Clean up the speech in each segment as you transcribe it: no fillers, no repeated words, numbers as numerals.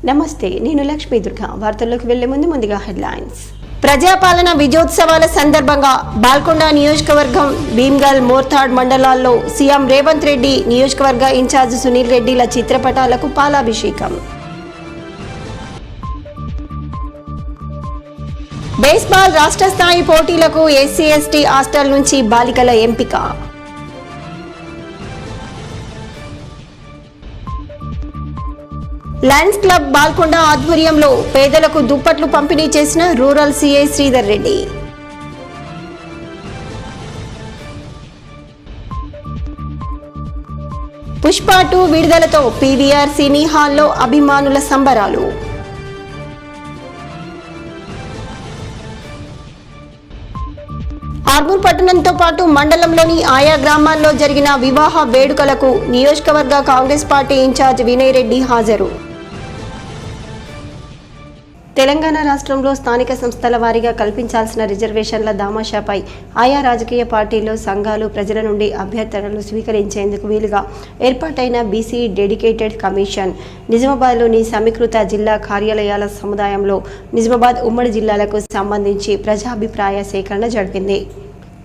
నమస్తే, నేను లక్ష్మీ దుర్గా. వార్తల్లోకి వెళ్లే ముందుగా హెడ్లైన్స్. ప్రజాపాలన విజయోత్సవాల సందర్భంగా బాల్కొండ నియోజకవర్గం, భీమ్గల్, మోర్తాడ్ మండలాల్లో సీఎం రేవంత్ రెడ్డి, నియోజకవర్గ ఇన్ఛార్జ్ సునీల్ రెడ్డిల చిత్రపటాలకు పాలాభిషేకం. బేస్బాల్ రాష్ట్ర స్థాయి పోటీలకు ఎస్సీ/ఎస్టీ హాస్టల్ నుంచి బాలికల ఎంపిక. లయన్స్ క్లబ్ బాల్కొండ ఆధ్వర్యంలో పేదలకు దుప్పట్లు పంపిణీ చేసిన రూరల్ సీఐ శ్రీధర్ రెడ్డి. పుష్ప 2 విడుదలతో పీవీఆర్ సినీ హాల్లో అభిమానుల సంబరాలు. ఆర్మూర్ పట్టణంతో పాటు మండలంలోని ఆయా గ్రామాల్లో జరిగిన వివాహ వేడుకలకు నియోజకవర్గ కాంగ్రెస్ పార్టీ ఇన్ఛార్జ్ వినయ్ రెడ్డి హాజరు. తెలంగాణ రాష్ట్రంలో స్థానిక సంస్థల వారీగా కల్పించాల్సిన రిజర్వేషన్ల దామాషాపై ఆయా రాజకీయ పార్టీలు, సంఘాలు ప్రజల నుండి అభ్యర్థనలు స్వీకరించేందుకు వీలుగా ఏర్పాటైన బీసీ డెడికేటెడ్ కమిషన్ నిజామాబాద్లోని సమీకృత జిల్లా కార్యాలయాల సముదాయంలో నిజామాబాద్ ఉమ్మడి జిల్లాలకు సంబంధించి ప్రజాభిప్రాయ సేకరణ జరిపింది.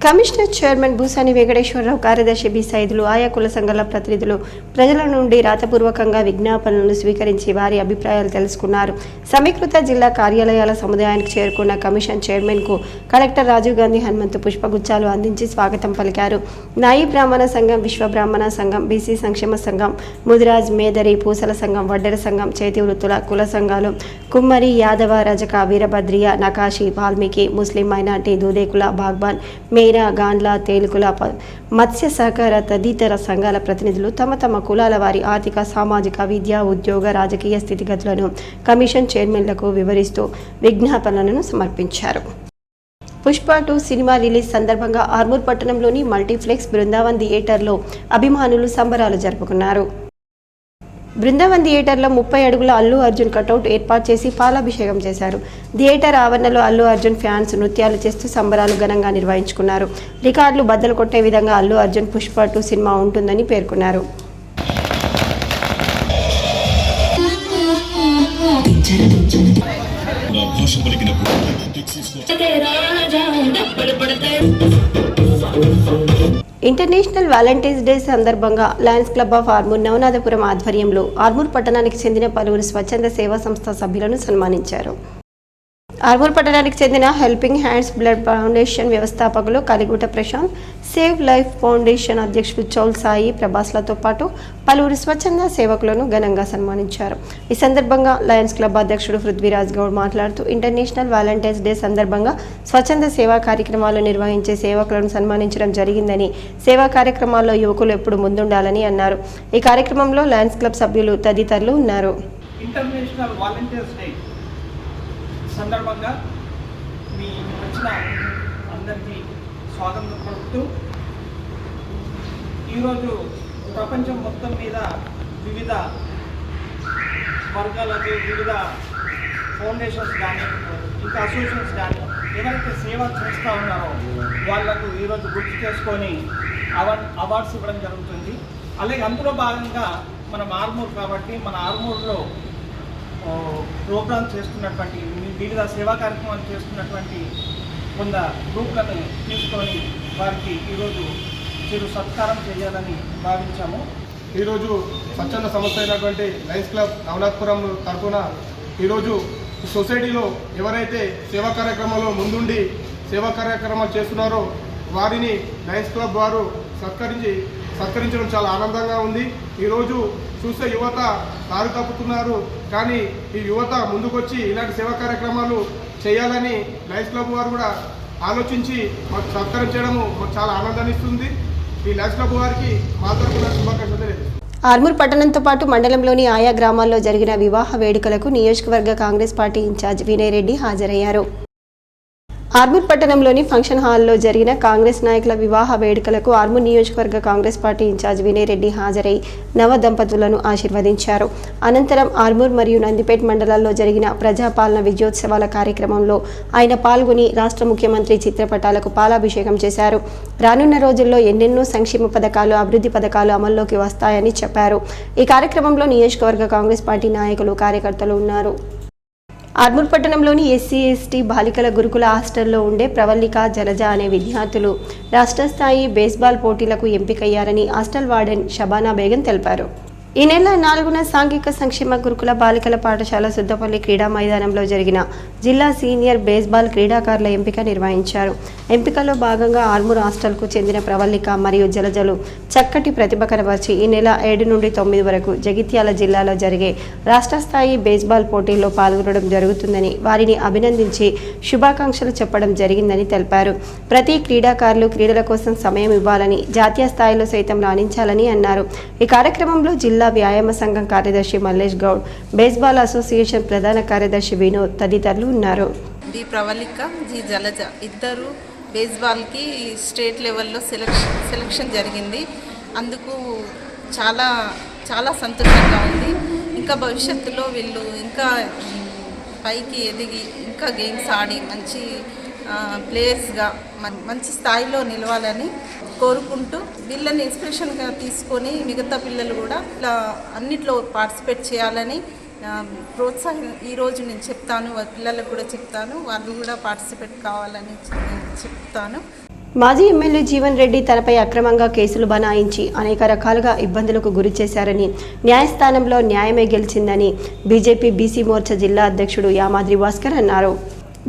కమిషనర్ చైర్మన్ భూసాని వెంకటేశ్వరరావు, కార్యదర్శి బి సైదులు, ఆయా కుల సంఘాల ప్రతినిధులు ప్రజల నుండి రాతపూర్వకంగా విజ్ఞాపనలను స్వీకరించి వారి అభిప్రాయాలు తెలుసుకున్నారు. సమీకృత జిల్లా కార్యాలయాల సముదాయానికి చేరుకున్న కమిషన్ చైర్మన్కు కలెక్టర్ రాజీవ్ గాంధీ హనుమంతు పుష్పగుచ్చాలు అందించి స్వాగతం పలికారు. నాయి బ్రాహ్మణ సంఘం, విశ్వ బ్రాహ్మణ సంఘం, బీసీ సంక్షేమ సంఘం, ముదిరాజ్, మేదరి, పూసల సంఘం, వడ్డెర సంఘం, చేతి వృత్తుల కుల సంఘాలు, కుమ్మరి, యాదవ, రజక, వీరభద్రియ, నకాశి, వాల్మీకి, ముస్లిం మైనార్టీ, దూదేకుల, బాగ్బాన్, మేరా, గాండ్ల, తేలుకుల, మత్స్య సహకార తదితర సంఘాల ప్రతినిధులు తమ తమ కులాల వారి ఆర్థిక, సామాజిక, విద్యా, ఉద్యోగ, రాజకీయ స్థితిగతులను కమిషన్ చైర్మన్లకు వివరిస్తూ విజ్ఞాపనలను సమర్పించారు. పుష్ప 2 సినిమా రిలీజ్ సందర్భంగా ఆర్మూర్ పట్టణంలోని మల్టీప్లెక్స్ బృందావన్ థియేటర్లో అభిమానులు సంబరాలు జరుపుకున్నారు. బృందావన్ థియేటర్లో 30 అడుగుల అల్లు అర్జున్ కటౌట్ ఏర్పాటు చేసి పాలాభిషేకం చేశారు. థియేటర్ ఆవరణలో అల్లు అర్జున్ ఫ్యాన్స్ నృత్యాలు చేస్తూ సంబరాలు ఘనంగా నిర్వహించుకున్నారు. రికార్డులు బద్దలు కొట్టే విధంగా అల్లు అర్జున్ పుష్ప 2 సినిమా ఉంటుందని పేర్కొన్నారు. ఇంటర్నేషనల్ వాలంటీర్స్ డే సందర్భంగా Lions club of Armoor Navanathapuram ఆధ్వర్యంలో ఆర్మూర్ పట్టణానికి చెందిన పలువురు స్వచ్ఛంద సేవా సంస్థ సభ్యులను సన్మానించారు. ఆర్మూర్ పట్టణానికి చెందిన హెల్పింగ్ హ్యాండ్స్ బ్లడ్ ఫౌండేషన్ వ్యవస్థాపకులు కలిగుట ప్రశాంత్, సేవ్ లైఫ్ ఫౌండేషన్ అధ్యక్షుడు చౌల్ సాయి ప్రభాస్లతో పాటు పలువురు స్వచ్ఛంద సేవకులను ఘనంగా సన్మానించారు. ఈ సందర్భంగా లయన్స్ క్లబ్ అధ్యక్షుడు పృథ్వీరాజ్ గౌడ్ మాట్లాడుతూ ఇంటర్నేషనల్ వాలంటీర్స్ డే సందర్భంగా స్వచ్ఛంద సేవా కార్యక్రమాలు నిర్వహించే సేవకులను సన్మానించడం జరిగిందని, సేవా కార్యక్రమాల్లో యువకులు ఎప్పుడు ముందుండాలని అన్నారు. ఈ కార్యక్రమంలో లయన్స్ క్లబ్ సభ్యులు తదితరులు ఉన్నారు. ఇంటర్నేషనల్ వాలంటీర్స్ డే సందర్భంగా మీ వచ్చిన అందరికీ స్వాగతం పలుకుతూ, ఈరోజు ప్రపంచం మొత్తం మీద వివిధ వర్గాలకు, వివిధ ఫౌండేషన్స్ కానీ, ఇంకా అసోసియేషన్స్ కానీ ఎవరైతే సేవ చేస్తూ ఉన్నారో వాళ్లకు ఈరోజు గుర్తు చేసుకొని అవార్డ్స్ ఇవ్వడం జరుగుతుంది. అలాగే అందులో భాగంగా మనం ఆర్మూర్ కాబట్టి మన ఆర్మూర్లో ప్రోగ్రామ్ చేస్తున్నటువంటి, వివిధ సేవా కార్యక్రమాలు చేస్తున్నటువంటి కొంత గ్రూప్లను తీసుకొని వారికి ఈరోజు చిరు సత్కారం చేయాలని భావించాము. ఈరోజు స్వచ్ఛంద సంస్థ అయినటువంటి లయన్స్ క్లబ్ నవనాథపురం తరఫున ఈరోజు సొసైటీలో ఎవరైతే సేవా కార్యక్రమాల్లో ముందుండి సేవా కార్యక్రమాలు చేస్తున్నారో వారిని లయన్స్ క్లబ్ వారు సత్కరించడం చాలా ఆనందంగా ఉంది. ఈరోజు చూస్తే యువత దారి తప్పుతున్నారు, కానీ ఈ యువత ముందుకొచ్చి ఇలాంటి సేవా కార్యక్రమాలు చేయాలని లయన్స్ క్లబ్ వారు కూడా ఆలోచించి మాకు సత్కరించడము మాకు చాలా ఆనందాన్ని ఇస్తుంది. ఈ లయన్స్ క్లబ్ వారికి మా తరఫున శుభాకాంక్షలు. ఆర్మూర్ పట్టణంతో పాటు మండలంలోని ఆయా గ్రామాల్లో జరిగిన వివాహ వేడుకలకు నియోజకవర్గ కాంగ్రెస్ పార్టీ ఇన్ఛార్జ్ వినయ్ రెడ్డి హాజరయ్యారు. ఆర్మూర్ పట్టణంలోని ఫంక్షన్ హాల్లో జరిగిన కాంగ్రెస్ నాయకుల వివాహ వేడుకలకు ఆర్మూర్ నియోజకవర్గ కాంగ్రెస్ పార్టీ ఇన్ఛార్జ్ వినయ్ రెడ్డి హాజరై నవ దంపతులను ఆశీర్వదించారు. అనంతరం ఆర్మూర్ మరియు నందిపేట్ మండలాల్లో జరిగిన ప్రజాపాలన విజయోత్సవాల కార్యక్రమంలో ఆయన పాల్గొని రాష్ట్ర ముఖ్యమంత్రి చిత్రపటాలకు పాలాభిషేకం చేశారు. రానున్న రోజుల్లో ఎన్నెన్నో సంక్షేమ పథకాలు, అభివృద్ధి పథకాలు అమల్లోకి వస్తాయని చెప్పారు. ఈ కార్యక్రమంలో నియోజకవర్గ కాంగ్రెస్ పార్టీ నాయకులు, కార్యకర్తలు ఉన్నారు. ఆర్మూర్ పట్టణంలోని ఎస్సీ/ఎస్టీ బాలికల గురుకుల హాస్టల్లో ఉండే ప్రవల్లిక, జలజ అనే విద్యార్థులు రాష్ట్ర స్థాయి బేస్బాల్ పోటీలకు ఎంపికయ్యారని హాస్టల్ వార్డెన్ షబానా బేగం తెలిపారు. ఈ నెల 4న సాంఘిక సంక్షేమ గురుకుల బాలికల పాఠశాల సుద్దపల్లి క్రీడా మైదానంలో జరిగిన జిల్లా సీనియర్ బేస్బాల్ క్రీడాకారుల ఎంపిక నిర్వహించారు. ఎంపికలో భాగంగా ఆర్మూర్ హాస్టల్కు చెందిన ప్రవల్లిక మరియు జలజలు చక్కటి ప్రతిభ కనబర్చి ఈ నెల 7 నుండి 9 వరకు జగిత్యాల జిల్లాలో జరిగే రాష్ట్ర స్థాయి బేస్బాల్ పోటీల్లో పాల్గొనడం జరుగుతుందని, వారిని అభినందించి శుభాకాంక్షలు చెప్పడం జరిగిందని తెలిపారు. ప్రతి క్రీడాకారులు క్రీడల కోసం సమయం ఇవ్వాలని, జాతీయ స్థాయిలో సైతం రాణించాలని అన్నారు. ఈ కార్యక్రమంలో జిల్లా వ్యాయామ సంఘం కార్యదర్శి మల్లేష్ గౌడ్, బేస్బాల్ అసోసియేషన్ ప్రధాన కార్యదర్శి వినోద్ తదితరులు ఉన్నారు. ది ప్రవళిక, జి జలజ ఇద్దరు బేస్బాల్కి స్టేట్ లెవెల్లో సెలక్షన్ జరిగింది. అందుకు చాలా చాలా సంతోషంగా ఉంది. ఇంకా భవిష్యత్తులో వీళ్ళు ఇంకా పైకి ఎదిగి ఇంకా గేమ్స్ ఆడి మంచి ప్లేయర్స్గా మంచి స్థాయిలో నిలవాలని కోరుకుంటూ వీళ్ళని ఇన్స్పిరేషన్గా తీసుకొని మిగతా పిల్లలు కూడా ఇలా అన్నిట్లో పార్టిసిపేట్ చేయాలని ప్రోత్సాహం ఈరోజు నేను చెప్తాను. పిల్లలకు కూడా చెప్తాను, వాళ్ళు కూడా పార్టిసిపేట్ కావాలని చెప్తాను. మాజీ ఎమ్మెల్యే జీవన్ రెడ్డి తనపై అక్రమంగా కేసులు బనాయించి అనేక రకాలుగా ఇబ్బందులకు గురి చేశారని, న్యాయస్థానంలో న్యాయమే గెలిచిందని బీజేపీ బీసీ మోర్చా జిల్లా అధ్యక్షుడు యామాద్రి భాస్కర్ అన్నారు.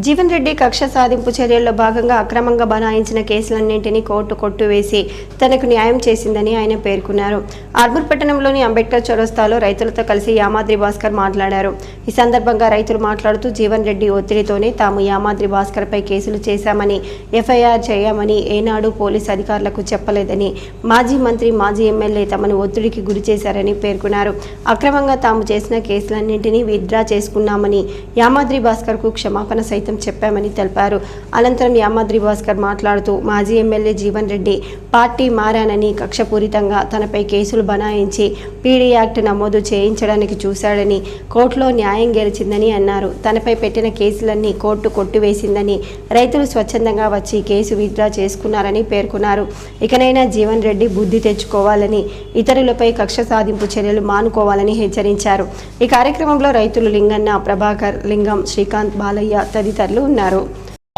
జీవన్ రెడ్డి కక్ష సాధింపు చర్యల్లో భాగంగా అక్రమంగా బనాయించిన కేసులన్నింటినీ కోర్టు కొట్టువేసి తనకు న్యాయం చేసిందని ఆయన పేర్కొన్నారు. ఆర్మూర్ పట్టణంలోని అంబేద్కర్ చౌరస్తాలో రైతులతో కలిసి యామాద్రి భాస్కర్ మాట్లాడారు. ఈ సందర్భంగా రైతులు మాట్లాడుతూ జీవన్ రెడ్డి ఒత్తిడితోనే తాము యామాద్రి భాస్కర్పై కేసులు చేశామని, ఎఫ్ఐఆర్ చేయమని ఏనాడు పోలీసు అధికారులకు చెప్పలేదని, మాజీ మంత్రి, మాజీ ఎమ్మెల్యే తమను ఒత్తిడికి గురి చేశారని పేర్కొన్నారు. అక్రమంగా తాము చేసిన కేసులన్నింటినీ విత్డ్రా చేసుకున్నామని, యామాద్రి భాస్కర్కు క్షమాపణ సైతం చెప్పామని తెలిపారు. అనంతరం యామాద్రి భాస్కర్ మాట్లాడుతూ మాజీ ఎమ్మెల్యే జీవన్ రెడ్డి పార్టీ మారానని కక్షపూరితంగా తనపై కేసులు బనాయించి పీడీ యాక్ట్ నమోదు చేయించడానికి చూశాడని, కోర్టులో న్యాయం గెలిచిందని అన్నారు. తనపై పెట్టిన కేసులన్నీ కోర్టు కొట్టివేసిందని, రైతులు స్వచ్ఛందంగా వచ్చి కేసు విత్డ్రా చేసుకున్నారని పేర్కొన్నారు. ఇకనైనా జీవన్ రెడ్డి బుద్ధి తెచ్చుకోవాలని, ఇతరులపై కక్ష సాధింపు చర్యలు మానుకోవాలని హెచ్చరించారు. ఈ కార్యక్రమంలో రైతులు లింగన్న, ప్రభాకర్, లింగం, శ్రీకాంత్, బాలయ్య తదితరులు ఉన్నారు.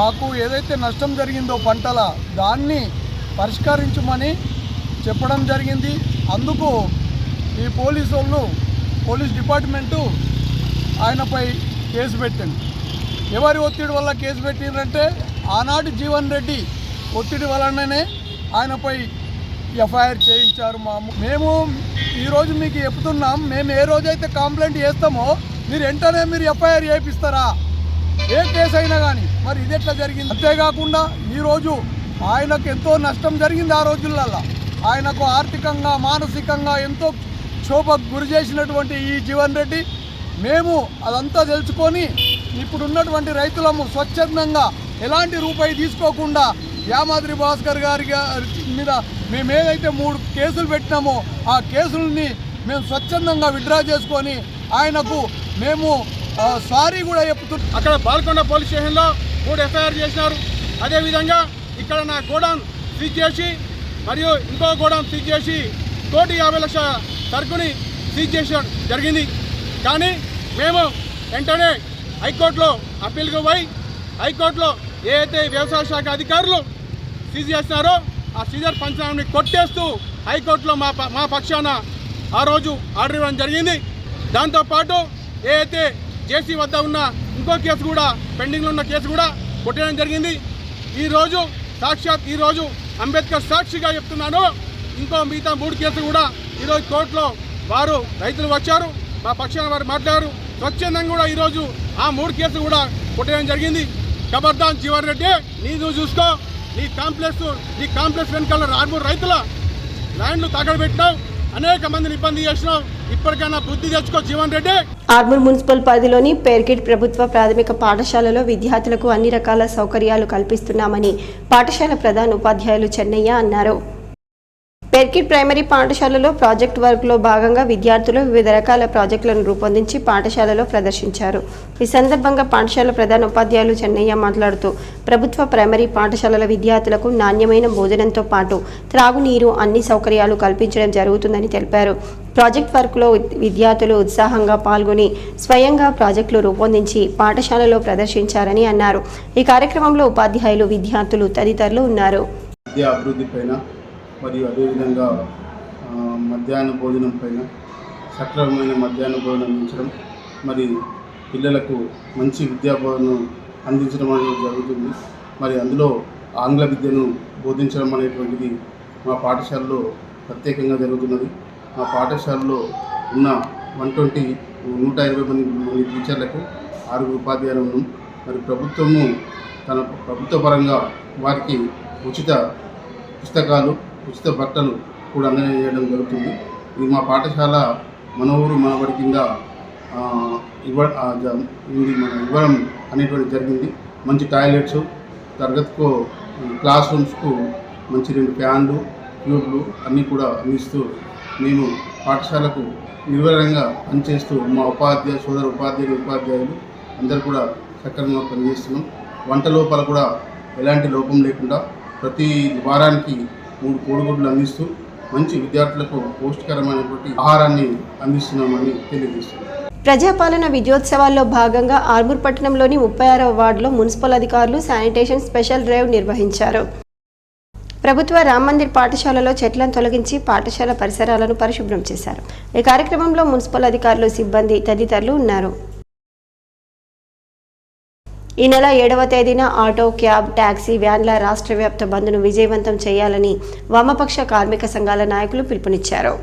మాకు ఏదైతే నష్టం జరిగిందో పంటల దాన్ని పరిష్కరించమని చెప్పడం జరిగింది. అందుకు ఈ పోలీస్ డిపార్ట్మెంటు ఆయనపై కేసు పెట్టింది. ఎవరి ఒత్తిడి వల్ల కేసు పెట్టిందంటే ఆనాటి జీవన్ రెడ్డి ఒత్తిడి వలననే ఆయనపై ఎఫ్ఐఆర్ చేయించారు. మేము ఈరోజు మీకు చెప్తున్నాం, మేము ఏ రోజైతే కంప్లైంట్ చేస్తామో మీరు వెంటనే మీరు ఎఫ్ఐఆర్ చేయిస్తారా? ఏ కేసు అయినా కానీ మరి ఇది ఎట్లా జరిగింది? అంతేకాకుండా ఈరోజు ఆయనకు ఎంతో నష్టం జరిగింది. ఆ రోజులలో ఆయనకు ఆర్థికంగా, మానసికంగా ఎంతో క్షోభకు గురి చేసినటువంటి ఈ జీవన్ రెడ్డి, మేము అదంతా తెలుసుకొని ఇప్పుడు ఉన్నటువంటి రైతులము స్వచ్ఛందంగా ఎలాంటి రూపాయి తీసుకోకుండా యామాద్రి భాస్కర్ గారి మీద మేము ఏదైతే 3 కేసులు పెట్టినామో ఆ కేసులని మేము స్వచ్ఛందంగా విత్డ్రా చేసుకొని ఆయనకు మేము సారీ కూడా చెప్తున్నాం. అక్కడ బాల్కొండ పోలీస్ స్టేషన్లో 3 ఎఫ్ఐఆర్ చేసినారు. అదేవిధంగా ఇక్కడ నా గోడౌన్ సీజ్ చేసి మరియు ఇంకో గోడౌన్ సీజ్ చేసి 1,50,00,000 సరుకుని సీజ్ చేయడం జరిగింది. కానీ మేము వెంటనే హైకోర్టులో అప్పీల్కి పోయి హైకోర్టులో ఏదైతే వ్యవసాయ శాఖ అధికారులు సీజ్ చేస్తున్నారో ఆ సీజర్ పంచనామాని కొట్టేస్తూ హైకోర్టులో మా పక్షాన ఆ రోజు ఆర్డర్ ఇవ్వడం జరిగింది. దాంతోపాటు ఏదైతే జేసీ వద్ద ఉన్న ఇంకో కేసు కూడా, పెండింగ్లో ఉన్న కేసు కూడా కొట్టడం జరిగింది. ఈరోజు అంబేద్కర్ సాక్షిగా చెప్తున్నాను, ఇంకో మిగతా 3 కేసులు కూడా ఈరోజు కోర్టులో రైతులు వచ్చారు, మా పక్షాన వారు మాట్లాడారు. స్వచ్ఛందంగా కూడా ఈరోజు ఆ 3 కేసులు కూడా కొట్టడం జరిగింది. ఖబర్దార్ జీవన్ రెడ్డి, నువ్వు చూసుకో, నీ కాంప్లెక్స్ వెనకాల ఆర్మూర్ రైతుల ల్యాండ్లు తగలబెట్టినావు, అనేక మందిని ఇబ్బంది చేసినావు. ఇప్పటికైనా బుద్ధి తెచ్చుకో జీవన్ రెడ్డి. ఆర్మూర్ మున్సిపల్ పరిధిలోని పేర్కిట్ ప్రభుత్వ ప్రాథమిక పాఠశాలలో విద్యార్థులకు అన్ని రకాల సౌకర్యాలు కల్పిస్తున్నామని పాఠశాల ప్రధాన ఉపాధ్యాయులు చెన్నయ్య అన్నారు. పేర్కిట్ ప్రైమరీ పాఠశాలలో ప్రాజెక్ట్ వర్క్లో భాగంగా విద్యార్థులు వివిధ రకాల ప్రాజెక్టులను రూపొందించి పాఠశాలలో ప్రదర్శించారు. ఈ సందర్భంగా పాఠశాల ప్రధాన ఉపాధ్యాయులు చెన్నయ్య మాట్లాడుతూ ప్రభుత్వ ప్రైమరీ పాఠశాలల విద్యార్థులకు నాణ్యమైన భోజనంతో పాటు త్రాగునీరు అన్ని సౌకర్యాలు కల్పించడం జరుగుతుందని తెలిపారు. ప్రాజెక్ట్ వర్క్లో విద్యార్థులు ఉత్సాహంగా పాల్గొని స్వయంగా ప్రాజెక్టులు రూపొందించి పాఠశాలలో ప్రదర్శించారని అన్నారు. ఈ కార్యక్రమంలో ఉపాధ్యాయులు, విద్యార్థులు తదితరులు ఉన్నారు. విద్యా అభివృద్ధి పైన మరియు అదేవిధంగా మధ్యాహ్న భోజనం పైన సక్రమమైన మధ్యాహ్న భోజనం అందించడం, మరి పిల్లలకు మంచి విద్యా బోధనను అందించడం అనేది జరుగుతుంది. మరి అందులో ఆంగ్ల విద్యను బోధించడం అనేటువంటిది మా పాఠశాలలో ప్రత్యేకంగా జరుగుతున్నది. మా పాఠశాలలో ఉన్న 120 మంది టీచర్లకు 6 ఉపాధ్యాయులను మరి ప్రభుత్వము తన ప్రభుత్వ పరంగా వారికి ఉచిత పుస్తకాలు, ఉచిత బట్టలు కూడా అందజేయడం జరుగుతుంది. ఇది మా పాఠశాల మన ఊరు మనబడి కింద ఇవ్వడం అనేటువంటి జరిగింది. మంచి టాయిలెట్స్, తరగతికు క్లాస్ రూమ్స్కు మంచి 2 ఫ్యాన్లు, ట్యూబ్లు అన్నీ కూడా అందిస్తూ మేము పాఠశాలకు నిర్వహణగా పనిచేస్తూ మా సోదర ఉపాధ్యాయులు అందరూ కూడా సక్రమంగా పనిచేస్తున్నాం. వంట లోపల కూడా ఎలాంటి లోపం లేకుండా ప్రతి వారానికి 3 కోడిగుడ్లు అందిస్తూ మంచి విద్యార్థులకు పౌష్టికరమైనటువంటి ఆహారాన్ని అందిస్తున్నామని తెలియజేస్తున్నాం. ప్రజాపాలన విజయోత్సవాల్లో భాగంగా ఆర్మూర్ పట్టణంలోని 36వ వార్డులో మున్సిపల్ అధికారులు శానిటేషన్ స్పెషల్ డ్రైవ్ నిర్వహించారు. ప్రభుత్వ రామ్ మందిర్ పాఠశాలలో చెట్లను తొలగించి పాఠశాల పరిసరాలను పరిశుభ్రం చేశారు. ఈ కార్యక్రమంలో మున్సిపల్ అధికారులు, సిబ్బంది తదితరులు ఉన్నారు. ఈ నెల 7వ తేదీన ఆటో, క్యాబ్, టాక్సీ, వ్యాన్ల రాష్ట్ర వ్యాప్త బంద్ను విజయవంతం చేయాలని వామపక్ష కార్మిక సంఘాల నాయకులు పిలుపునిచ్చారు.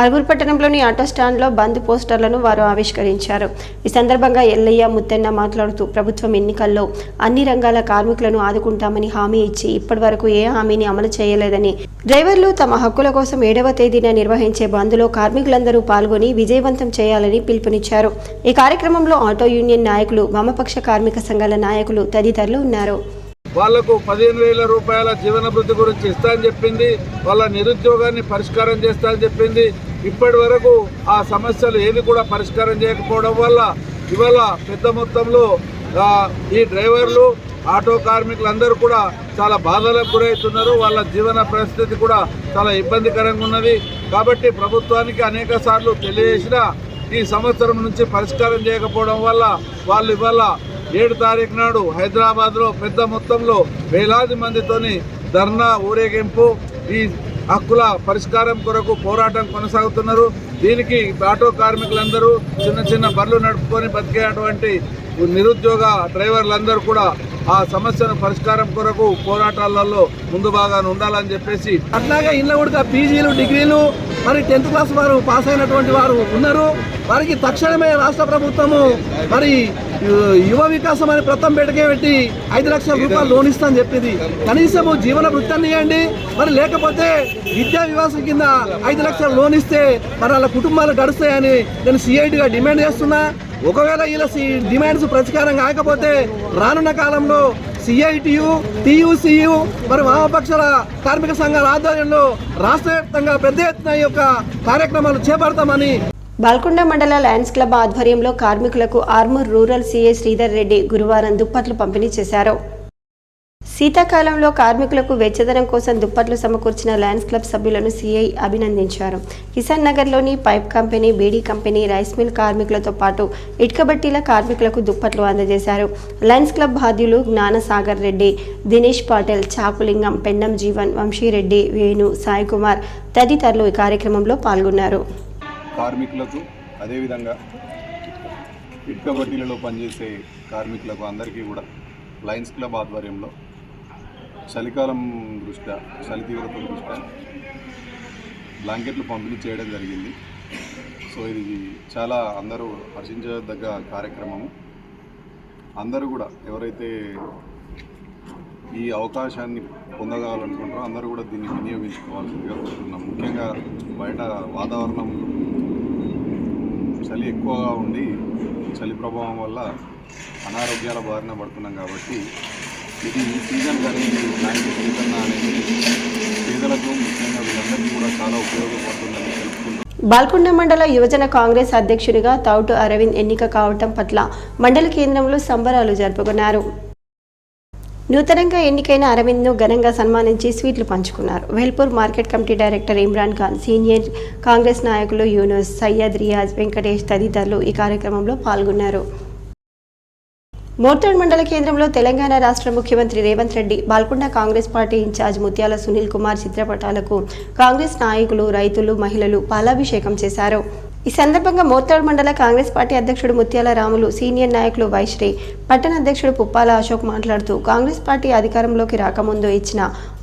ఆర్మూర్ పట్టణంలోని ఆటో స్టాండ్లో బంద్ పోస్టర్లను వారు ఆవిష్కరించారు. ఈ సందర్భంగా ఎల్లయ్య ముత్తెన్న మాట్లాడుతూ ప్రభుత్వం ఎన్నికల్లో అన్ని రంగాల కార్మికులను ఆదుకుంటామని హామీ ఇచ్చి ఇప్పటివరకు ఏ హామీని అమలు చేయలేదని, డ్రైవర్లు తమ హక్కుల కోసం 7వ తేదీన నిర్వహించే బంద్లో కార్మికులందరూ పాల్గొని విజయవంతం చేయాలని పిలుపునిచ్చారు. ఈ కార్యక్రమంలో ఆటో యూనియన్ నాయకులు, వామపక్ష కార్మిక సంఘాల నాయకులు తదితరులు ఉన్నారు. వాళ్లకు 15,000 రూపాయల జీవనభృతి గురించి ఇస్తా అని చెప్పింది. వాళ్ళ నిరుద్యోగాన్ని పరిష్కారం చేస్తా అని చెప్పింది. ఇప్పటి వరకు ఆ సమస్యలు ఏవి కూడా పరిష్కారం చేయకపోవడం వల్ల ఇవాళ పెద్ద మొత్తంలో ఈ డ్రైవర్లు, ఆటో కార్మికులందరూ కూడా చాలా బాధలకు గురవుతున్నారు. వాళ్ళ జీవన పరిస్థితి కూడా చాలా ఇబ్బందికరంగా ఉన్నది. కాబట్టి ప్రభుత్వానికి అనేక సార్లు తెలియజేసినా ఈ సంవత్సరం నుంచి పరిష్కారం చేయకపోవడం వల్ల వాళ్ళు ఇవాళ 7 తారీఖు నాడు హైదరాబాద్లో పెద్ద మొత్తంలో వేలాది మందితోని ధర్నా, ఊరేగింపు, ఈ హక్కుల పరిష్కారం కొరకు పోరాటం కొనసాగుతున్నారు. దీనికి ఆటో కార్మికులందరూ చిన్న చిన్న బళ్ళు నడుపుకొని బతికేటువంటి నిరుద్యోగ డ్రైవర్లందరూ కూడా ఆ సమస్యను పరిష్కారం కొరకు పోరాటాలలో ముందు భాగాన ఉండాలని చెప్పేసి, అట్లాగే ఇళ్ళ కూడా పీజీలు, డిగ్రీలు, మరి 10th క్లాస్ వారు పాస్ అయినటువంటి వారు ఉన్నారు. వారికి తక్షణమే రాష్ట్ర ప్రభుత్వము మరి యువ వికాసం అని ప్రథమ పెట్టకే పెట్టి 5 లక్షల రూపాయలు లోన్ ఇస్తా అని చెప్పింది. కనీసము జీవన వృత్తాన్ని ఇవ్వండి, మరి లేకపోతే విద్యా వివాసం కింద 5 లక్షల లోన్ ఇస్తే మరి వాళ్ళ కుటుంబాలు గడుస్తాయని నేను సిఐటిగా డిమాండ్ చేస్తున్నా. ఒకవేళ ఇలా డిమాండ్స్ పరిష్కారం కాకపోతే రానున్న కాలంలో సిఐటియు, టియుసియు, మరి వామపక్షాల కార్మిక సంఘాల ఆధ్వర్యంలో రాష్ట్ర వ్యాప్తంగా పెద్ద ఎత్తున ఈ యొక్క కార్యక్రమాలు చేపడతామని. బాల్కొండ మండల లయన్స్ క్లబ్ ఆధ్వర్యంలో కార్మికులకు ఆర్మూర్ రూరల్ సిఐ శ్రీధర్ రెడ్డి గురువారం దుప్పట్లు పంపిణీ చేశారు. శీతాకాలంలో కార్మికులకు వెచ్చదనం కోసం దుప్పట్లు సమకూర్చిన లయన్స్ క్లబ్ సభ్యులను సిఐ అభినందించారు. కిసాన్ నగర్లోని pipe company, beedi company, rice mill కార్మికులతో పాటు ఇటుకబట్టీల కార్మికులకు దుప్పట్లు అందజేశారు. లయన్స్ క్లబ్ బాధ్యులు జ్ఞానసాగర్ రెడ్డి, దినేష్ పాటిల్, చాకులింగం, పెండం జీవన్, వంశీరెడ్డి, వేణు, సాయి కుమార్ తదితరులు ఈ కార్యక్రమంలో పాల్గొన్నారు. కార్మికులకు, అదేవిధంగా ఇటుకబట్టీలలో పనిచేసే కార్మికులకు అందరికీ కూడా లయన్స్ క్లబ్ ఆధ్వర్యంలో చలికాలం దృష్ట్యా, చలి తీవ్రత దృష్ట్యా బ్లాంకెట్లు పంపిణీ చేయడం జరిగింది. సో ఇది చాలా అందరూ హర్షించదగ్గ కార్యక్రమము. అందరూ కూడా ఎవరైతే ఈ అవకాశాన్ని పొందగాలనుకుంటారో అందరూ కూడా దీన్ని వినియోగించుకోవాల్సిందిగా కోరుతున్నాం. ముఖ్యంగా బయట వాతావరణం చలి ఎక్కువగా ఉండి చలి ప్రభావం వల్ల అనారోగ్యాల బారిన పడుతున్నాం కాబట్టి ఇది ఈ సీజన్ కానీ బ్లాంకెట్ వితరణ అనేది పేదలకు ముఖ్యంగా వీళ్ళందరికీ కూడా చాలా ఉపయోగపడుతుందని తెలుపుకుంటున్నాం. బాల్కొండ మండల యువజన కాంగ్రెస్ అధ్యక్షుడిగా తౌటు అరవింద్ ఎన్నిక కావటం పట్ల మండల కేంద్రంలో సంబరాలు జరుపుకున్నారు. నూతనంగా ఎన్నికైన అరవింద్ను ఘనంగా సన్మానించి స్వీట్లు పంచుకున్నారు. Velpur market committee director Imran Khan, senior Congress నాయకులు యూనుస్, సయ్యద్, రియాజ్, వెంకటేష్ తదితరులు ఈ కార్యక్రమంలో పాల్గొన్నారు. మోర్తాడ్ మండల కేంద్రంలో తెలంగాణ రాష్ట్ర ముఖ్యమంత్రి రేవంత్ రెడ్డి, బాల్కొండ కాంగ్రెస్ పార్టీ ఇన్ఛార్జ్ ముత్యాల సునీల్ కుమార్ చిత్రపటాలకు కాంగ్రెస్ నాయకులు, రైతులు, మహిళలు పాలాభిషేకం చేశారు. ఈ సందర్భంగా మోర్తాడ్ మండల కాంగ్రెస్ పార్టీ అధ్యక్షుడు ముత్యాల రాములు, సీనియర్ నాయకులు వైశ్రీ, పట్టణ అధ్యక్షుడు పుప్పాల అశోక్ మాట్లాడుతూ కాంగ్రెస్ పార్టీ అధికారంలోకి రాకముందు ఇచ్చిన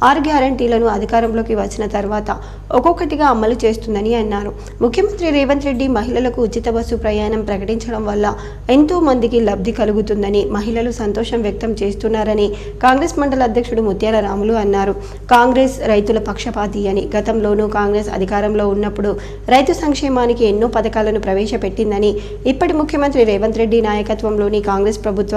6 గ్యారంటీలను అధికారంలోకి వచ్చిన తర్వాత ఒక్కొక్కటిగా అమలు చేస్తుందని అన్నారు. ముఖ్యమంత్రి రేవంత్ రెడ్డి మహిళలకు ఉచిత బస్సు ప్రయాణం ప్రకటించడం వల్ల ఎంతో మందికి లబ్ధి కలుగుతుందని, మహిళలు సంతోషం వ్యక్తం చేస్తున్నారని కాంగ్రెస్ మండల అధ్యక్షుడు ముత్యాల రాములు అన్నారు. కాంగ్రెస్ రైతుల పక్షపాతి అని, గతంలోనూ కాంగ్రెస్ అధికారంలో ఉన్నప్పుడు రైతు సంక్షేమానికి ఎన్నో పథకాలను ప్రవేశపెట్టిందని, ఇప్పటి ముఖ్యమంత్రి రేవంత్ రెడ్డి నాయకత్వంలోని కాంగ్రెస్ ప్రభుత్వం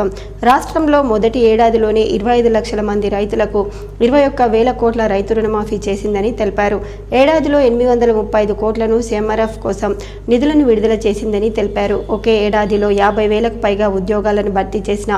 రాష్ట్రంలో మొదటి ఏడాదిలోనే 25 లక్షల మంది రైతులకు 21,000 కోట్ల రైతు రుణమాఫీ చేసిందని తెలిపారు. ఏడాదిలో 835 కోట్లను CMRF కోసం నిధులను విడుదల చేసిందని తెలిపారు. ఒకే ఏడాదిలో 50,000కు పైగా ఉద్యోగాలను భర్తీ చేసిన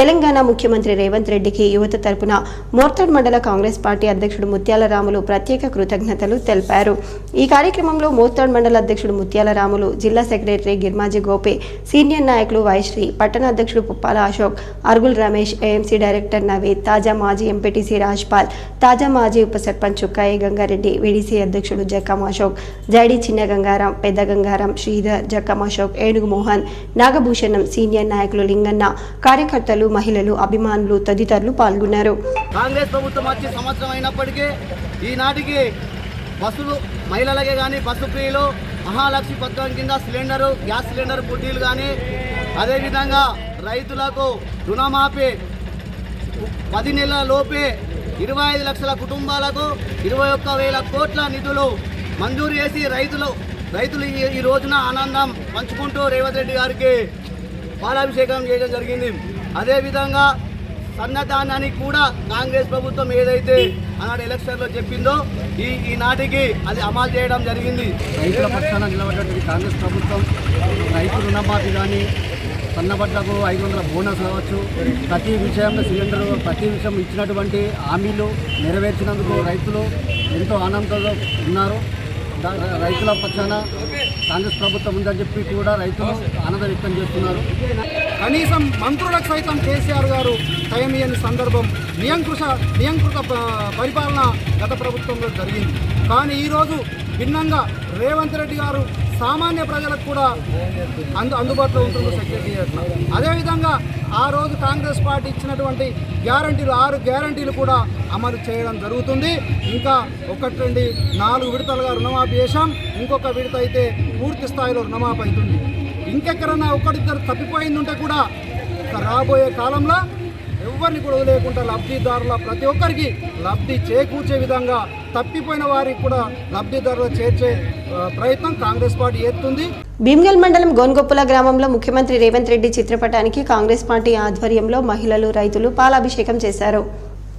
తెలంగాణ ముఖ్యమంత్రి రేవంత్ రెడ్డికి యువత తరపున మోర్తాడ్ మండల కాంగ్రెస్ పార్టీ అధ్యక్షుడు ముత్యాల రాములు ప్రత్యేక కృతజ్ఞతలు తెలిపారు. ఈ కార్యక్రమంలో మోర్తాడ్ మండల అధ్యక్షుడు ముత్యాల రాములు, జిల్లా సెక్రటరీ గిర్మాజీ గోపే, సీనియర్ నాయకులు వైశ్రీ, పట్టణ అధ్యక్షుడు పుప్పాల అశోక్, అర్గుల్ రమేష్, ఏఎంసీ డైరెక్టర్ నవీద్, తాజా మాజీ ఎంపీటీసీ రాజ్పాల్, తాజా మాజీ ఉప సర్పంచ్ చుక్కాయి గంగారెడ్డి, వీడీసీ అధ్యక్షుడు జక్కం అశోక్, జైడి చిన్న గంగారాం, పెద్ద గంగారాం, శ్రీధర్, జక్కం అశోక్, ఏనుగు మోహన్, నాగభూషణం, సీనియర్ నాయకులు లింగన్న, కార్యకర్తలు, మహిళలు, అభిమానులు తదితరులు పాల్గొన్నారు. కాంగ్రెస్ ప్రభుత్వం వచ్చి సంవత్సరం అయినప్పటికీ ఈనాటికి బస్సులు మహిళలకే కానీ బస్సు ఫ్రీలు, మహాలక్ష్మి పథకం కింద సిలిండరు, గ్యాస్ సిలిండర్ బుడ్డీలు కానీ, అదేవిధంగా రైతులకు రుణమాఫీ 10 నెలల లోపే 25 లక్షల కుటుంబాలకు 21,000 కోట్ల నిధులు మంజూరు చేసి రైతులు ఈ రోజున ఆనందం పంచుకుంటూ రేవంత్ రెడ్డి గారికి పాలాభిషేకం చేయడం జరిగింది. అదేవిధంగా సన్నధానానికి కూడా కాంగ్రెస్ ప్రభుత్వం ఏదైతే ఆనాడు ఎలక్షన్లో చెప్పిందో ఈనాటికి అది అమలు చేయడం జరిగింది. రైతుల పక్షాన నిలబడ్డటువంటి కాంగ్రెస్ ప్రభుత్వం రైతు రుణమాఫీ కానీ, సన్నబడ్డకు 500 బోనస్ కావచ్చు, ప్రతి విషయంలో సిలిండర్, ప్రతి విషయం ఇచ్చినటువంటి హామీలు నెరవేర్చినందుకు రైతులు ఎంతో ఆనందంతో ఉన్నారు. రైతుల పక్షాన కాంగ్రెస్ ప్రభుత్వం ఉందని చెప్పి కూడా రైతులు ఆనందం వ్యక్తం చేస్తున్నారు. కనీసం మంత్రులకు సైతం కేసీఆర్ గారు టైం ఇయ్యని సందర్భం, నియంకృత పరిపాలన గత ప్రభుత్వంలో జరిగింది. కానీ ఈరోజు భిన్నంగా రేవంత్ రెడ్డి గారు సామాన్య ప్రజలకు కూడా అందుబాటులో ఉంటుంది సెక్రటరియట్ల. అదేవిధంగా ఆ రోజు కాంగ్రెస్ పార్టీ ఇచ్చినటువంటి గ్యారంటీలు 6 గ్యారంటీలు కూడా అమలు చేయడం జరుగుతుంది. ఇంకా 1, 2, 4 విడతలుగా రుణమాఫీ చేశాం. ఇంకొక విడత అయితే పూర్తి స్థాయిలో రుణమాఫీ అవుతుంది. ఇంకెక్కడన్నా 1-2 తప్పిపోయింది ఉంటే కూడా రాబోయే కాలంలో ఎవరిని కూడా వదిలేకుండా లబ్ధిదారుల ప్రతి ఒక్కరికి లబ్ధి చేకూర్చే విధంగా తప్పిపోయిన వారికి కూడా లబ్ధిదారులు చేర్చే ప్రయత్నం కాంగ్రెస్ పార్టీ చేస్తుంది. భీమ్గల్ మండలం గోన్గొప్పుల గ్రామంలో ముఖ్యమంత్రి రేవంత్ రెడ్డి చిత్రపటానికి కాంగ్రెస్ పార్టీ ఆధ్వర్యంలో మహిళలు, రైతులు పాలాభిషేకం చేశారు.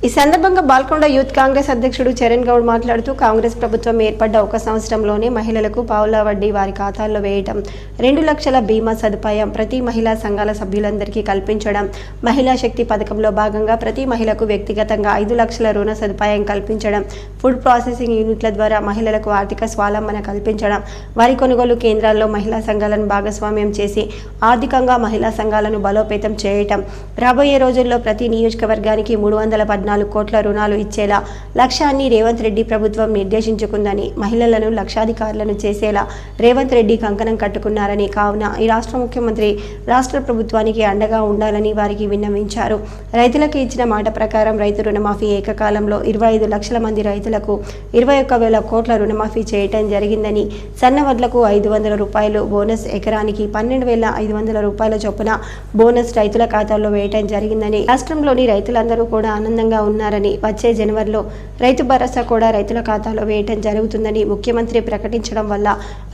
ఈ సందర్భంగా బాల్కొండ యూత్ కాంగ్రెస్ అధ్యక్షుడు చరణ్ గౌడ్ మాట్లాడుతూ కాంగ్రెస్ ప్రభుత్వం ఏర్పడ్డ 1 సంవత్సరంలోనే మహిళలకు పావుల వడ్డీ వారి ఖాతాల్లో వేయడం, 2 లక్షల బీమా సదుపాయం ప్రతి మహిళా సంఘాల సభ్యులందరికీ కల్పించడం, మహిళా శక్తి పథకంలో భాగంగా ప్రతి మహిళకు వ్యక్తిగతంగా 5 లక్షల రుణ సదుపాయం కల్పించడం, ఫుడ్ ప్రాసెసింగ్ యూనిట్ల ద్వారా మహిళలకు ఆర్థిక స్వావలంబన కల్పించడం, వరి కొనుగోలు కేంద్రాల్లో మహిళా సంఘాలను భాగస్వామ్యం చేసి ఆర్థికంగా మహిళా సంఘాలను బలోపేతం చేయటం, రాబోయే రోజుల్లో ప్రతి నియోజకవర్గానికి 314 కోట్ల రుణాలు ఇచ్చేలా లక్ష్యాన్ని రేవంత్ రెడ్డి ప్రభుత్వం నిర్దేశించుకుందని, మహిళలను లక్షాధికారులను చేసేలా రేవంత్ రెడ్డి కంకణం కట్టుకున్నారని, కావున ఈ రాష్ట్ర ముఖ్యమంత్రి రాష్ట్ర ప్రభుత్వానికి అండగా ఉండాలని వారికి విన్నవించారు. రైతులకు ఇచ్చిన మాట ప్రకారం రైతు రుణమాఫీ ఏకకాలంలో 25 లక్షల మంది రైతులకు 21,000 కోట్ల రుణమాఫీ చేయటం జరిగిందని, సన్నవడ్లకు 500 రూపాయలు బోనస్, ఎకరానికి 12,500 రూపాయల చొప్పున బోనస్ రైతుల ఖాతాల్లో వేయటం జరిగిందని, రాష్ట్రంలోని రైతులందరూ కూడా ఆనందంగా ఆనందంగా ఉన్నారని, వచ్చే జనవరిలో రైతు భరోసా కూడా రైతుల ఖాతాలో వేయటం జరుగుతుందని ముఖ్యమంత్రి ప్రకటించడం వల్ల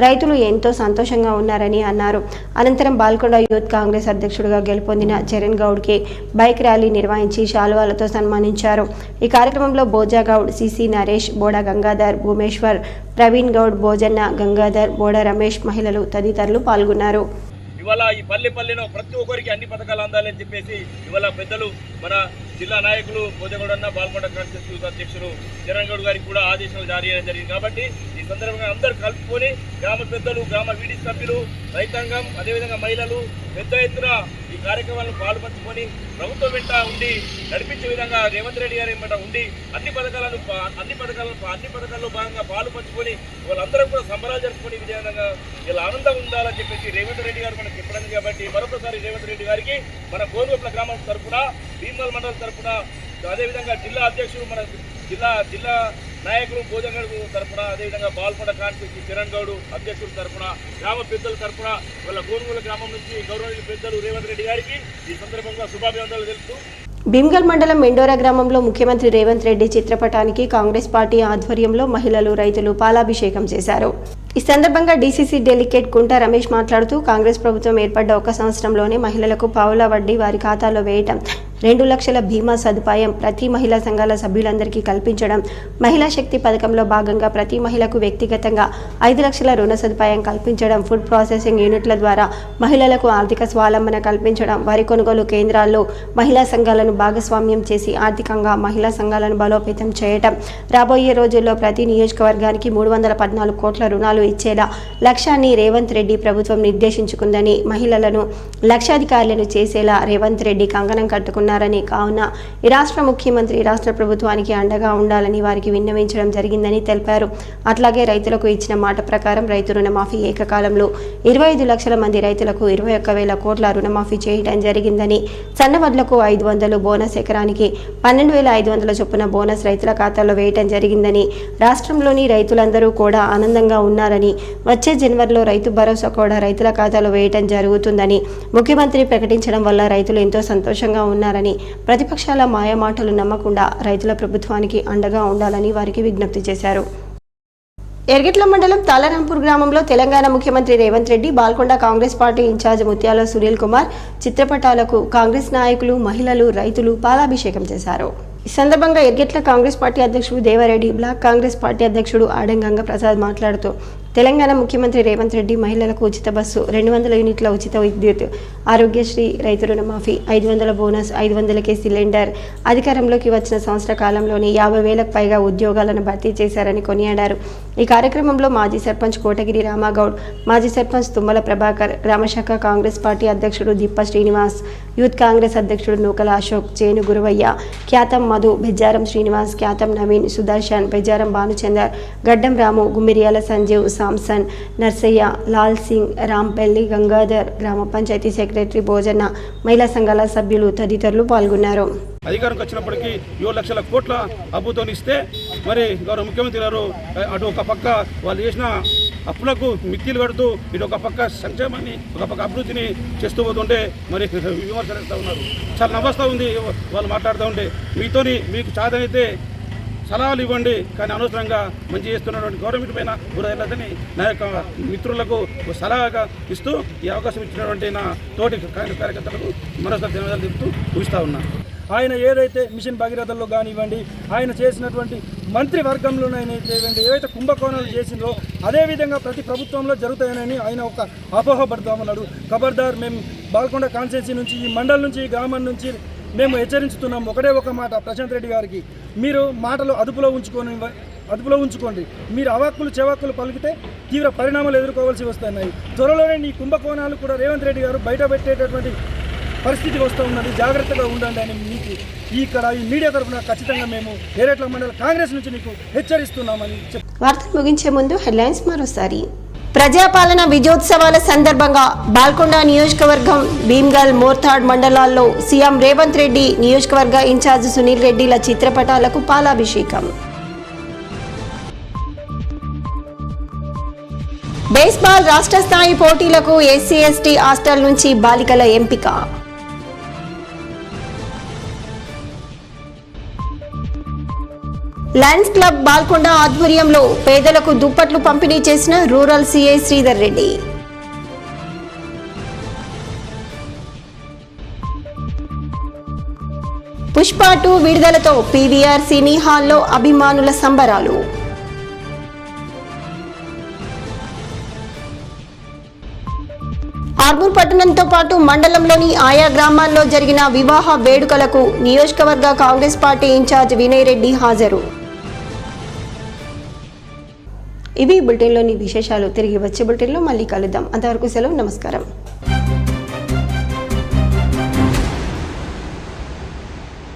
రైతులు ఎంతో సంతోషంగా ఉన్నారని అన్నారు. అనంతరం బాల్కొండ యూత్ కాంగ్రెస్ అధ్యక్షుడిగా గెలుపొందిన చరణ్ గౌడ్కి బైక్ ర్యాలీ నిర్వహించి శాలువాలతో సన్మానించారు. ఈ కార్యక్రమంలో బోజాగౌడ్, సిసి నరేష్, బోడ గంగాధర్, భూమేశ్వర్, ప్రవీణ్ గౌడ్, భోజన్న, గంగాధర్, బోడ రమేష్, మహిళలు తదితరులు పాల్గొన్నారు. ఇవాళ ఈ పల్లెలో ప్రతి ఒక్కరికి అన్ని పథకాలు అందాలని చెప్పేసి ఇవాళ పెద్దలు మన జిల్లా నాయకులు బోజగౌడన్న, బాల్కొండ కాన్స్టిట్యూన్సీ యూత్ అధ్యక్షులు చరణ్ గౌడ్ గారికి కూడా ఆదేశాలు జారీ చేయడం జరిగింది. కాబట్టి ఈ సందర్భంగా అందరూ కలుపుకొని గ్రామ పెద్దలు, గ్రామ వీడి సభ్యులు, రైతాంగం, అదేవిధంగా మహిళలు పెద్ద ఎత్తున ఈ కార్యక్రమాలను పాల్పంచుకొని ప్రభుత్వం వెంట ఉండి నడిపించే విధంగా రేవంత్ రెడ్డి గారి వెంట ఉండి అన్ని పథకాల్లో భాగంగా పాలు పంచుకొని వాళ్ళందరూ కూడా సంబరాలు జరుపుకొని విజయంగా ఇలా ఆనందం ఉండాలని చెప్పేసి రేవంత్ రెడ్డి గారు మనకు చెప్పడం. కాబట్టి మరొకసారి రేవంత్ రెడ్డి గారికి మన గోనుగొప్ల గ్రామం తరఫున, భీమల్ మండలం తరఫున, అదేవిధంగా జిల్లా అధ్యక్షుడు, మన జిల్లా నాయకులు భోజనగడు తరఫున, అదేవిధంగా బాల్కొండ కాన్స్టిట్యూన్సీ చరణ్ గౌడ్ అధ్యక్షుల తరఫున, గ్రామ పెద్దల తరఫున, వాళ్ళ గోనుగోల గ్రామం నుంచి గౌరవనీయులు పెద్దలు రేవంత్ రెడ్డి గారికి ఈ సందర్భంగా శుభాభివందనలు తెలుపుతూ భీమ్గల్ మండలం మెండోరా గ్రామంలో ముఖ్యమంత్రి రేవంత్ రెడ్డి చిత్రపటానికి కాంగ్రెస్ పార్టీ ఆధ్వర్యంలో మహిళలు, రైతులు పాలాభిషేకం చేశారు. ఈ సందర్భంగా డీసీసీ డెలిగేట్ కుంట రమేష్ మాట్లాడుతూ కాంగ్రెస్ ప్రభుత్వం ఏర్పడ్డ 1 సంవత్సరంలోనే మహిళలకు పావుల వడ్డీ వారి ఖాతాలో వేయటం, 2 లక్షల బీమా సదుపాయం ప్రతి మహిళా సంఘాల సభ్యులందరికీ కల్పించడం, మహిళా శక్తి పథకంలో భాగంగా ప్రతి మహిళకు వ్యక్తిగతంగా 5 లక్షల రుణ సదుపాయం కల్పించడం, ఫుడ్ ప్రాసెసింగ్ యూనిట్ల ద్వారా మహిళలకు ఆర్థిక స్వావలంబన కల్పించడం, వరి కొనుగోలు కేంద్రాల్లో మహిళా సంఘాలను భాగస్వామ్యం చేసి ఆర్థికంగా మహిళా సంఘాలను బలోపేతం చేయటం, రాబోయే రోజుల్లో ప్రతి నియోజకవర్గానికి 314 కోట్ల రుణాలు ఇచ్చేలా లక్ష్యాన్ని రేవంత్ రెడ్డి ప్రభుత్వం నిర్దేశించుకుందని, మహిళలను లక్షాధికారులను చేసేలా రేవంత్ రెడ్డి కంకణం కట్టుకున్నారని, కావున ఈ రాష్ట్ర ముఖ్యమంత్రి రాష్ట్ర ప్రభుత్వానికి అండగా ఉండాలని వారికి విన్నవించడం జరిగిందని తెలిపారు. అట్లాగే రైతులకు ఇచ్చిన మాట ప్రకారం రైతు రుణమాఫీ ఏకకాలంలో 25 లక్షల మంది రైతులకు 21,000 కోట్ల రుణమాఫీ చేయడం జరిగిందని, సన్నవడ్లకు 500 బోనస్, ఎకరానికి 12,500 చొప్పున బోనస్ రైతుల ఖాతాలో వేయటం జరిగిందని, రాష్ట్రంలోని రైతులందరూ కూడా ఆనందంగా ఉన్నారని, వచ్చే జనవరిలో రైతు భరోసా కూడా రైతుల ఖాతాలో వేయటం జరుగుతుందని ముఖ్యమంత్రి ప్రకటించడం వల్ల రైతులు ఎంతో సంతోషంగా ఉన్నారని, ప్రతిపక్షాల మాయమాటలు నమ్మకుండా రైతుల ప్రభుత్వానికి అండగా ఉండాలని వారికి విజ్ఞప్తి చేశారు. ఎర్గెట్ల మండలం తాళరాంపూర్ గ్రామంలో తెలంగాణ ముఖ్యమంత్రి రేవంత్ రెడ్డి, బాల్కొండ కాంగ్రెస్ పార్టీ ఇన్ఛార్జ్ ముత్యాల సునీల్ కుమార్ చిత్రపటాలకు కాంగ్రెస్ నాయకులు, మహిళలు, రైతులు పాలాభిషేకం చేశారు. ఈ సందర్భంగా ఎర్గెట్ల కాంగ్రెస్ పార్టీ అధ్యక్షుడు దేవారెడ్డి, బ్లాక్ కాంగ్రెస్ పార్టీ అధ్యక్షుడు ఆడంగంగ ప్రసాద్ మాట్లాడుతూ తెలంగాణ ముఖ్యమంత్రి రేవంత్ రెడ్డి మహిళలకు ఉచిత బస్సు, 200 యూనిట్ల ఉచిత విద్యుత్, ఆరోగ్యశ్రీ, రైతు రుణమాఫీ, 500 బోనస్, 500కే సిలిండర్, అధికారంలోకి వచ్చిన సంవత్సర కాలంలోనే 50,000కు పైగా ఉద్యోగాలను భర్తీ చేశారని కొనియాడారు. ఈ కార్యక్రమంలో మాజీ సర్పంచ్ కోటగిరి రామాగౌడ్, మాజీ సర్పంచ్ తుమ్మల ప్రభాకర్, గ్రామశాఖ కాంగ్రెస్ పార్టీ అధ్యక్షుడు దిప్ప శ్రీనివాస్, యూత్ కాంగ్రెస్ అధ్యక్షుడు నూకల అశోక్, చేను గురువయ్య, ఖ్యాతం మధు, బెజ్జారం శ్రీనివాస్, ఖ్యాతం నవీన్, సుదర్శన్, బెజ్జారం భానుచందర్, గడ్డం రాము, గుమ్మిరియాల సంజీవ్, సాంసన్, నర్సయ్య, లాల్ సింగ్, రాంపల్లి గంగాధర్, గ్రామ పంచాయతీ సెక్రటరీ భోజన్న, మహిళా సంఘాల సభ్యులు తదితరులు పాల్గొన్నారు. అధికారంకి వచ్చినప్పటికీ 7 లక్షల కోట్ల అప్పుతో ఇస్తే మరి గౌరవ ముఖ్యమంత్రి గారు అటు ఒక పక్క వాళ్ళు చేసిన అప్పులకు మిక్కిలు కడుతూ ఇటు ఒక పక్క సంక్షేమాన్ని, ఒక పక్క అభివృద్ధిని చేస్తూ పోతుంటే మరి విమర్శలు చేస్తూ ఉన్నారు. చాలా నవ్వుస్తూ ఉంది వాళ్ళు మాట్లాడుతూ ఉంటే. మీకు చాదనైతే సలహాలు ఇవ్వండి, కానీ అనవసరంగా మంచి చేస్తున్నటువంటి గవర్నమెంట్ పైన బురదలని నా యొక్క మిత్రులకు సలహాగా ఇస్తూ ఈ అవకాశం ఇచ్చినటువంటి నా తోటి కాంగ్రెస్ కార్యకర్తలకు మరోసారి ధన్యవాదాలు చెప్తూ ఊహిస్తూ ఉన్నాను. ఆయన ఏదైతే మిషన్ భగీరథలో కానివ్వండి, ఆయన చేసినటువంటి మంత్రివర్గంలోనైనా ఇవ్వండి, ఏవైతే కుంభకోణాలు చేసిందో అదేవిధంగా ప్రతి ప్రభుత్వంలో జరుగుతాయని ఆయన ఒక అపోహపడతామన్నాడు. ఖబర్దార్, మేము బాల్కొండ కాన్స్టిట్యున్సీ నుంచి, ఈ మండలం నుంచి, ఈ గ్రామం నుంచి మేము హెచ్చరించుతున్నాం. ఒకటే ఒక మాట ప్రశాంత్ రెడ్డి గారికి, మీరు మాటలు అదుపులో ఉంచుకోండి. మీరు అవాక్కులు చెవాక్కులు పలికితే తీవ్ర పరిణామాలు ఎదుర్కోవాల్సి వస్తున్నాయి. త్వరలోనే ఈ కుంభకోణాలు కూడా రేవంత్ రెడ్డి గారు బయట పెట్టేటటువంటి పరిస్థితి వస్తూ ఉన్నది. జాగ్రత్తగా ఉండండి అని మీకు ఇక్కడ ఈ మీడియా తరఫున ఖచ్చితంగా మేము ఎర్గెట్ల మండల కాంగ్రెస్ నుంచి మీకు హెచ్చరిస్తున్నామని వార్తలు ముగించే ముందు హెడ్లైన్స్ మరోసారి. ప్రజాపాలన విజయోత్సవాల సందర్భంగా బాల్కొండ నియోజకవర్గం, భీమ్గల్, మోర్తాడ్ మండలాల్లో సీఎం రేవంత్ రెడ్డి, నియోజకవర్గ ఇన్ఛార్జ్ సునీల్ రెడ్డిల చిత్రపటాలకు పాలాభిషేకం. బేస్బాల్ రాష్ట్ర స్థాయి పోటీలకు ఎస్సీ ఎస్టీ హాస్టల్ నుంచి బాలికల ఎంపిక. లయన్స్ క్లబ్ బాల్కొండ ఆధ్వర్యంలో పేదలకు దుప్పట్లు పంపిణీ చేసిన రూరల్ సీఐ శ్రీధర్ రెడ్డి. పుష్ప 2 విడుదలతో పీవీఆర్ సినీ హాల్లో అభిమానుల సంబరాలు. ఆర్మూర్ పట్టణంతో పాటు మండలంలోని ఆయా గ్రామాల్లో జరిగిన వివాహ వేడుకలకు నియోజకవర్గ కాంగ్రెస్ పార్టీ ఇన్ఛార్జ్ వినయ్ రెడ్డి హాజరు. ఇవి బులెటిన్లోని విశేషాలు. తిరిగి వచ్చే బులెటిన్లో మళ్ళీ కలుద్దాం. అంతవరకు సెలవు. నమస్కారం.